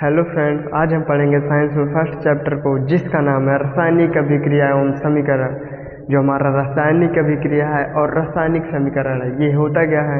Hello friends, आज हम पढ़ेंगे साइंस में फर्स्ट चैप्टर को, जिसका नाम है रासायनिक अभिक्रिया एवं समीकरण। जो हमारा रासायनिक अभिक्रिया है और रासायनिक समीकरण है, ये होता क्या है?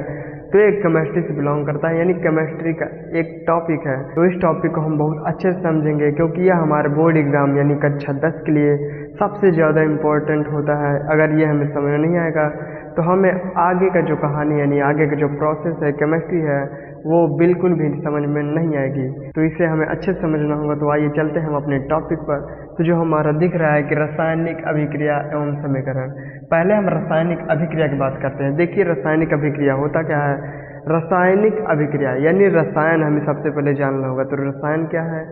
तो एक केमिस्ट्री से बिलोंग करता है, यानी केमिस्ट्री का एक टॉपिक है। तो इस टॉपिक को हम बहुत अच्छे से समझेंगे, क्योंकि यह हमारे बोर्ड एग्जाम यानी कक्षा 10 के लिए सबसे ज़्यादा इम्पोर्टेंट होता है। अगर ये हमें समझ नहीं आएगा तो हमें आगे का जो कहानी यानी आगे का जो प्रोसेस है केमिस्ट्री है वो बिल्कुल भी समझ में नहीं आएगी। तो इसे हमें अच्छे से समझना होगा। तो आइए चलते हैं हम अपने टॉपिक पर। तो जो हमारा दिख रहा है कि रासायनिक अभिक्रिया एवं समीकरण। पहले हम रासायनिक अभिक्रिया की बात करते हैं। देखिए, रासायनिक अभिक्रिया होता क्या है? रासायनिक अभिक्रिया यानी रसायन हमें सबसे पहले जानना होगा। तो रसायन क्या है?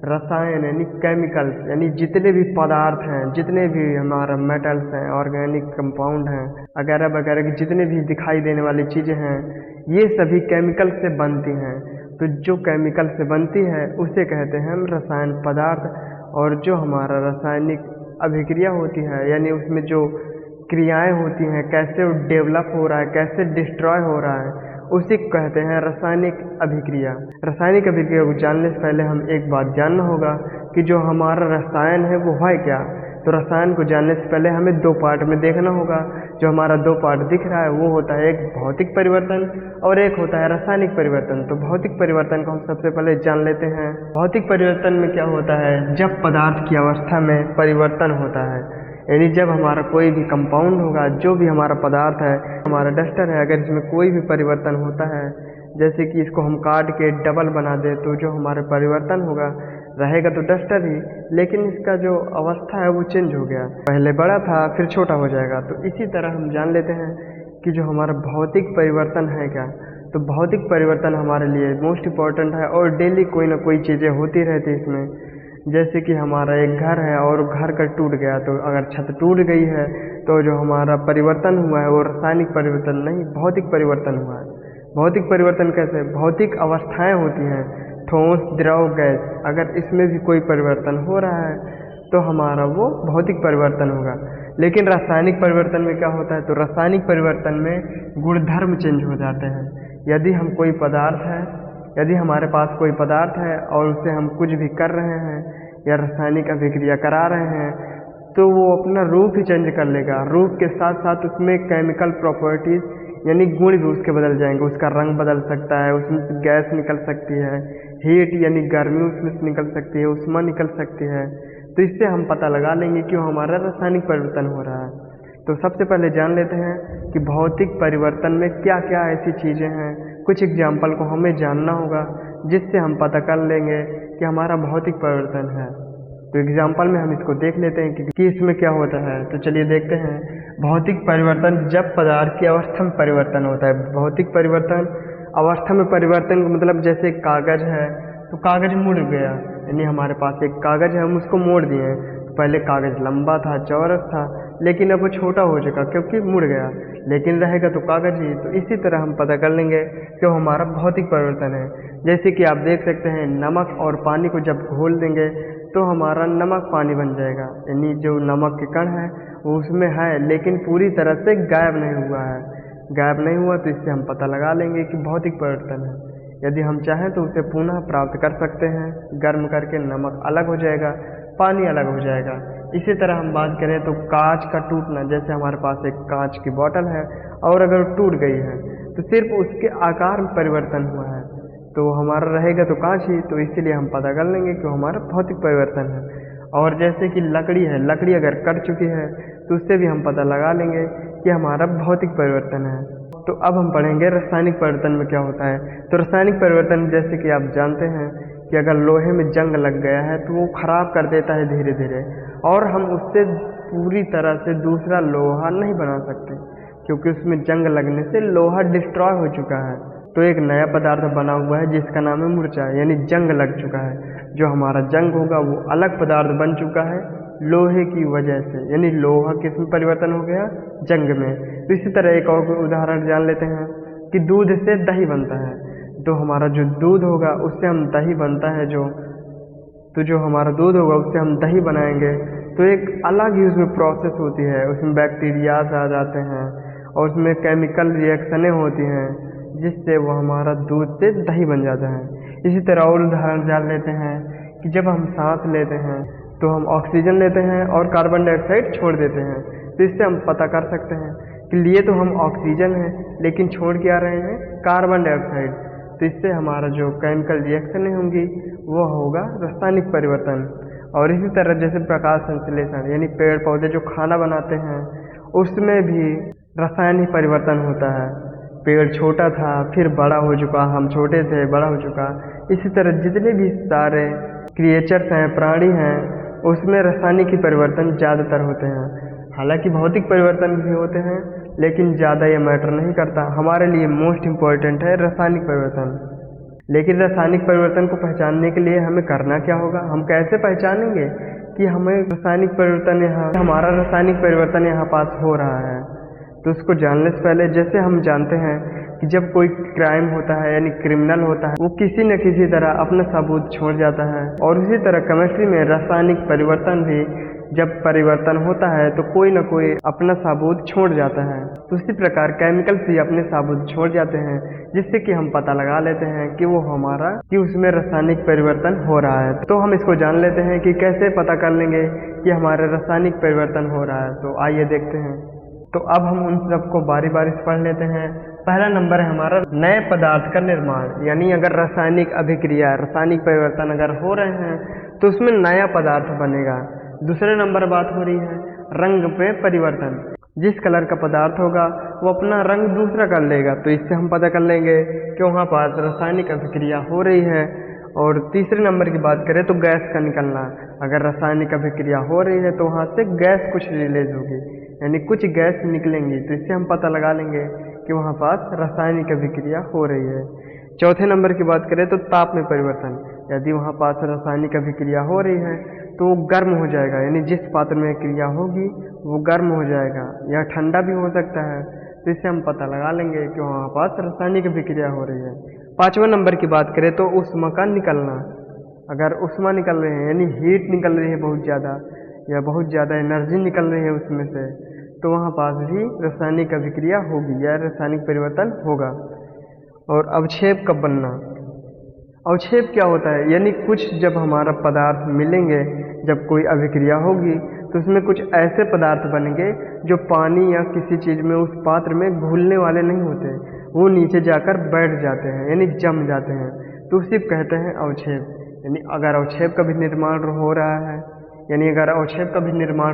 रसायन यानी केमिकल्स, यानी जितने भी पदार्थ हैं, जितने भी हमारा मेटल्स हैं, ऑर्गेनिक कंपाउंड हैं, वगैरह वगैरह की जितने भी दिखाई देने वाली चीज़ें हैं, ये सभी केमिकल से बनती हैं। तो जो केमिकल से बनती है उसे कहते हैं हम रसायन पदार्थ। और जो हमारा रासायनिक अभिक्रिया होती है, यानी उसमें जो क्रियाएं होती हैं, कैसे वो डेवलप हो रहा है, कैसे डिस्ट्रॉय हो रहा है, उसी को कहते हैं रासायनिक अभिक्रिया। रासायनिक अभिक्रिया को जानने से पहले हम एक बात जानना होगा कि जो हमारा रसायन है वो है क्या। तो रसायन को जानने से पहले हमें दो पार्ट में देखना होगा। जो हमारा दो पार्ट दिख रहा है वो होता है एक भौतिक परिवर्तन और एक होता है रासायनिक परिवर्तन। तो भौतिक परिवर्तन को हम सबसे पहले जान लेते हैं। भौतिक परिवर्तन में क्या होता है? जब पदार्थ की अवस्था में परिवर्तन होता है, यानी जब हमारा कोई भी कंपाउंड होगा, जो भी हमारा पदार्थ है, हमारा डस्टर है, अगर इसमें कोई भी परिवर्तन होता है, जैसे कि इसको हम काट के डबल बना दे, तो जो हमारा परिवर्तन होगा रहेगा तो डस्टर ही, लेकिन इसका जो अवस्था है वो चेंज हो गया, पहले बड़ा था फिर छोटा हो जाएगा। तो इसी तरह हम जान लेते हैं कि जो हमारा भौतिक परिवर्तन है क्या। तो भौतिक परिवर्तन हमारे लिए मोस्ट इम्पॉर्टेंट है और डेली कोई ना कोई चीज़ें होती रहती है इसमें। जैसे कि हमारा एक घर है और घर का टूट गया, तो अगर छत टूट गई है तो जो हमारा परिवर्तन हुआ है वो रासायनिक परिवर्तन नहीं, भौतिक परिवर्तन हुआ है। भौतिक परिवर्तन कैसे? भौतिक अवस्थाएं होती हैं, ठोस, द्रव, गैस, अगर इसमें भी कोई परिवर्तन हो रहा है तो हमारा वो भौतिक परिवर्तन होगा। लेकिन रासायनिक परिवर्तन में क्या होता है? तो रासायनिक परिवर्तन में गुणधर्म चेंज हो जाते हैं। यदि हम कोई पदार्थ है, यदि हमारे पास कोई पदार्थ है और उससे हम कुछ भी कर रहे हैं या रासायनिक अभिक्रिया करा रहे हैं, तो वो अपना रूप ही चेंज कर लेगा। रूप के साथ साथ उसमें केमिकल प्रॉपर्टीज यानी गुण भी उसके बदल जाएंगे। उसका रंग बदल सकता है, उसमें से गैस निकल सकती है, हीट यानी गर्मी उसमें से निकल सकती है, उष्मा निकल सकती है। तो इससे हम पता लगा लेंगे कि हमारा रासायनिक परिवर्तन हो रहा है। तो सबसे पहले जान लेते हैं कि भौतिक परिवर्तन में क्या क्या ऐसी चीज़ें हैं। कुछ एग्जाम्पल को हमें जानना होगा जिससे हम पता कर लेंगे कि हमारा भौतिक परिवर्तन है। तो एग्जाम्पल में हम इसको देख लेते हैं कि इसमें क्या होता है। तो चलिए देखते हैं। भौतिक परिवर्तन जब पदार्थ की अवस्था में परिवर्तन होता है। भौतिक परिवर्तन अवस्था में परिवर्तन का मतलब जैसे कागज है तो कागज मुड़ गया, यानी हमारे पास एक कागज है, हम उसको मोड़ दिए। पहले कागज लंबा था, चौरस था, लेकिन अब वो छोटा हो चुका क्योंकि मुड़ गया, लेकिन रहेगा तो कागज ही। तो इसी तरह हम पता कर लेंगे कि वो हमारा भौतिक परिवर्तन है। जैसे कि आप देख सकते हैं, नमक और पानी को जब घोल देंगे तो हमारा नमक पानी बन जाएगा, यानी जो नमक के कण है वो उसमें है लेकिन पूरी तरह से गायब नहीं हुआ है। गायब नहीं हुआ तो इससे हम पता लगा लेंगे कि भौतिक परिवर्तन है। यदि हम चाहें तो उसे पुनः प्राप्त कर सकते हैं, गर्म करके नमक अलग हो जाएगा, पानी अलग हो जाएगा। इसी तरह हम बात करें तो कांच का टूटना, जैसे हमारे पास एक कांच की बोतल है और अगर टूट गई है तो सिर्फ उसके आकार में परिवर्तन हुआ है, तो हमारा रहेगा तो कांच ही। तो इसीलिए हम पता कर लेंगे कि हमारा भौतिक परिवर्तन है। और जैसे कि लकड़ी है, लकड़ी अगर कट चुकी है तो उससे भी हम पता लगा लेंगे कि हमारा भौतिक परिवर्तन है। तो अब हम पढ़ेंगे रासायनिक परिवर्तन में क्या होता है। तो रासायनिक परिवर्तन जैसे कि आप जानते हैं कि अगर लोहे में जंग लग गया है तो वो खराब कर देता है धीरे धीरे, और हम उससे पूरी तरह से दूसरा लोहा नहीं बना सकते क्योंकि उसमें जंग लगने से लोहा डिस्ट्रॉय हो चुका है। तो एक नया पदार्थ बना हुआ है जिसका नाम है मूर्छा, यानी जंग लग चुका है। जो हमारा जंग होगा वो अलग पदार्थ बन चुका है लोहे की वजह से, यानी लोहा किस में परिवर्तन हो गया? जंग में। तो इसी तरह एक और उदाहरण जान लेते हैं कि दूध से दही बनता है। तो हमारा जो दूध होगा उससे हम दही बनता है तो जो हमारा दूध होगा उससे हम दही बनाएंगे तो एक अलग ही उसमें प्रोसेस होती है। उसमें बैक्टीरियाज आ जाते हैं और उसमें केमिकल रिएक्शनें होती हैं जिससे वो हमारा दूध से दही बन जाता है। इसी तरह और उदाहरण जान लेते हैं कि जब हम सांस लेते हैं तो हम ऑक्सीजन लेते हैं और कार्बन डाइऑक्साइड छोड़ देते हैं। तो इससे हम पता कर सकते हैं कि लिए तो हम ऑक्सीजन है लेकिन छोड़ क्या रहे हैं, कार्बन डाइऑक्साइड। तो इससे हमारा जो केमिकल रिएक्शन होंगी वो होगा रासायनिक परिवर्तन। और इसी तरह जैसे प्रकाश संश्लेषण यानी पेड़ पौधे जो खाना बनाते हैं उसमें भी रासायनिक परिवर्तन होता है। पेड़ छोटा था फिर बड़ा हो चुका, हम छोटे थे बड़ा हो चुका। इसी तरह जितने भी सारे क्रिएचर्स हैं, प्राणी हैं, उसमें रासायनिक ही परिवर्तन ज़्यादातर होते हैं। हालांकि भौतिक परिवर्तन भी होते हैं लेकिन ज़्यादा ये मैटर नहीं करता। हमारे लिए मोस्ट इम्पॉर्टेंट है रासायनिक परिवर्तन। लेकिन रासायनिक परिवर्तन को पहचानने के लिए हमें करना क्या होगा, हम कैसे पहचानेंगे कि हमें रासायनिक परिवर्तन हमारा रासायनिक परिवर्तन यहाँ पास हो रहा है। तो उसको जानने से पहले जैसे हम जानते हैं कि जब कोई क्राइम होता है यानी क्रिमिनल होता है वो किसी न किसी तरह अपना सबूत छोड़ जाता है। और उसी तरह केमिस्ट्री में रासायनिक परिवर्तन भी जब परिवर्तन होता है तो कोई न कोई अपना सबूत छोड़ जाता है। तो उसी प्रकार केमिकल्स भी अपने सबूत छोड़ जाते हैं जिससे कि हम पता लगा लेते हैं कि वो हमारा कि उसमें रासायनिक परिवर्तन हो रहा है। तो हम इसको जान लेते हैं कि कैसे पता कर लेंगे कि हमारा रासायनिक परिवर्तन हो रहा है। तो आइए देखते हैं। तो अब हम उन सबको बारी बारी से पढ़ लेते हैं। पहला नंबर है हमारा नए पदार्थ का निर्माण, यानी अगर रासायनिक अभिक्रिया रासायनिक परिवर्तन अगर हो रहे हैं तो उसमें नया पदार्थ बनेगा। दूसरे नंबर बात हो रही है रंग में परिवर्तन, जिस कलर का पदार्थ होगा वो अपना रंग दूसरा कर लेगा। तो इससे हम पता कर लेंगे कि वहाँ पास रासायनिक अभिक्रिया हो रही है। और तीसरे नंबर की बात करें तो गैस का निकलना, अगर रासायनिक अभिक्रिया हो रही है तो वहाँ से गैस कुछ रिलीज होगी यानी कुछ गैस निकलेंगी। तो इससे हम पता लगा लेंगे कि वहाँ पास रासायनिक अभिक्रिया हो रही है। चौथे नंबर की बात करें तो ताप में परिवर्तन, यदि वहाँ पास रासायनिक अभिक्रिया हो रही है तो वो गर्म हो जाएगा, यानी जिस पात्र में क्रिया होगी वो गर्म हो जाएगा या ठंडा भी हो सकता है। तो इससे हम पता लगा लेंगे कि वहाँ पास रासायनिक अभिक्रिया हो रही है। पाँचवें नंबर की बात करें तो ऊष्मा का निकलना, अगर ऊष्मा निकल रही है यानी हीट निकल रही है बहुत ज़्यादा या बहुत ज़्यादा एनर्जी निकल रही है उसमें से, तो वहाँ पास भी रासायनिक अभिक्रिया होगी या रासायनिक परिवर्तन होगा। और अवक्षेप का बनना, अवक्षेप क्या होता है, यानी कुछ जब हमारा पदार्थ मिलेंगे, जब कोई अभिक्रिया होगी तो उसमें कुछ ऐसे पदार्थ बनेंगे जो पानी या किसी चीज़ में उस पात्र में घुलने वाले नहीं होते, वो नीचे जाकर बैठ जाते हैं यानी जम जाते हैं। तो उसी को कहते हैं अवक्षेप। यानी अगर अवक्षेप का भी निर्माण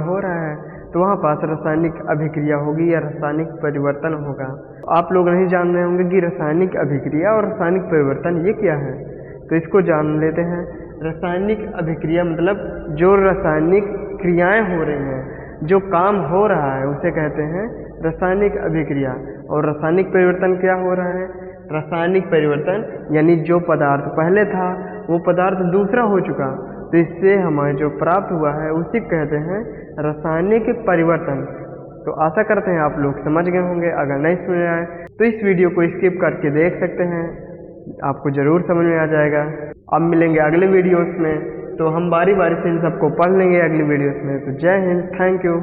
हो रहा है तो वहाँ पास रासायनिक अभिक्रिया होगी या रासायनिक परिवर्तन होगा। आप लोग नहीं जान रहे होंगे कि रासायनिक अभिक्रिया और रासायनिक परिवर्तन ये क्या है, तो इसको जान लेते हैं। रासायनिक अभिक्रिया मतलब जो रासायनिक क्रियाएं हो रही हैं, जो काम हो रहा है उसे कहते हैं रासायनिक अभिक्रिया। और रासायनिक परिवर्तन क्या हो रहा है, रासायनिक परिवर्तन यानी जो पदार्थ पहले था वो पदार्थ दूसरा हो चुका, तो इससे हमें जो प्राप्त हुआ है उसी कहते हैं रासायनिक परिवर्तन। तो आशा करते हैं आप लोग समझ गए होंगे। अगर नहीं सुने आए तो इस वीडियो को स्किप करके देख सकते हैं, आपको ज़रूर समझ में आ जाएगा। अब मिलेंगे अगले वीडियोस में, तो हम बारी बारी से इन सबको पढ़ लेंगे अगली वीडियोस में। तो जय हिंद, थैंक यू।